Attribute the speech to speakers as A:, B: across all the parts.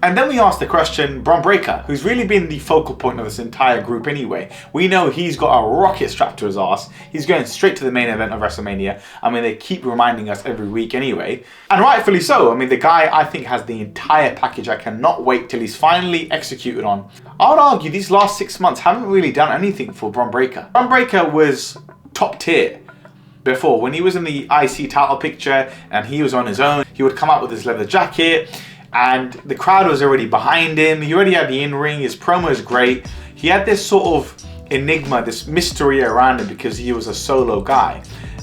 A: And then we asked the question, Bron Breakker, who's really been the focal point of this entire group anyway. We know he's got a rocket strapped to his ass. He's going straight to the main event of WrestleMania. I mean, they keep reminding us every week anyway. And rightfully so. I mean, the guy, I think, has the entire package. I cannot wait till he's finally executed on. I would argue these last 6 months haven't really done anything for Bron Breakker. Bron Breakker was top tier before. When he was in the IC title picture and he was on his own, he would come out with his leather jacket, and the crowd was already behind him. He already had the in-ring, his promo is great. He had this sort of enigma, this mystery around him because he was a solo guy.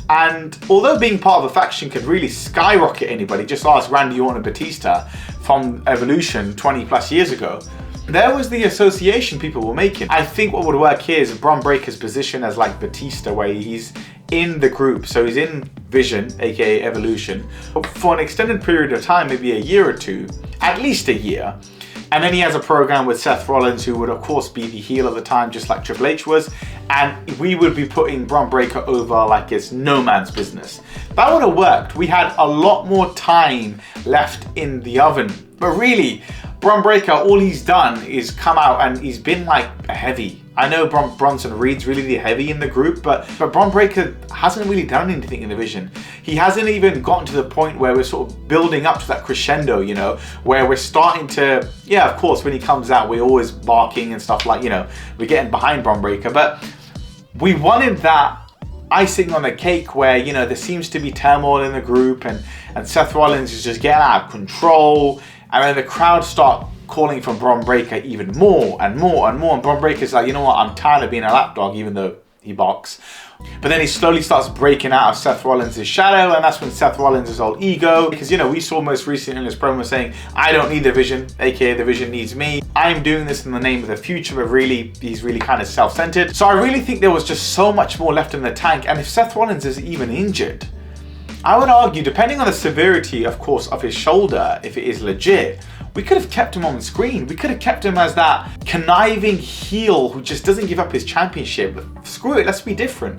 A: And although being part of a faction could really skyrocket anybody, just ask Randy Orton and Batista from Evolution 20 plus years ago, there was the association people were making. I think what would work here is Bron Breakker's position as like Batista, where he's in the group. So he's in Vision, aka Evolution, for an extended period of time, maybe a year or two, at least a year. And then he has a program with Seth Rollins, who would of course be the heel at the time, just like Triple H was. And we would be putting Bron Breakker over like it's no man's business. That would have worked. We had a lot more time left in the oven. But really, Bron Breakker, all he's done is come out and he's been like a heavy. I know Bronson Reed's really the heavy in the group, but Bron Breakker hasn't really done anything in the Division. He hasn't even gotten to the point where we're sort of building up to that crescendo, you know, where we're starting to, yeah, of course, when he comes out, we're always barking and stuff like, you know, we're getting behind Bron Breakker, but we wanted that icing on the cake where, you know, there seems to be turmoil in the group and Seth Rollins is just getting out of control, and then the crowd start calling for Bron Breakker even more and more and more, and Bron Breakker's like, you know what, I'm tired of being a lapdog, even though he boxes. But then he slowly starts breaking out of Seth Rollins' shadow, and that's when Seth Rollins' old ego, because, you know, we saw most recently in his promo saying, I don't need the Vision, aka the Vision needs me. I'm doing this in the name of the future, but really, he's really kind of self-centered. So I really think there was just so much more left in the tank, and if Seth Rollins is even injured, I would argue, depending on the severity, of course, of his shoulder, if it is legit, we could have kept him on the screen. We could have kept him as that conniving heel who just doesn't give up his championship. Screw it, let's be different.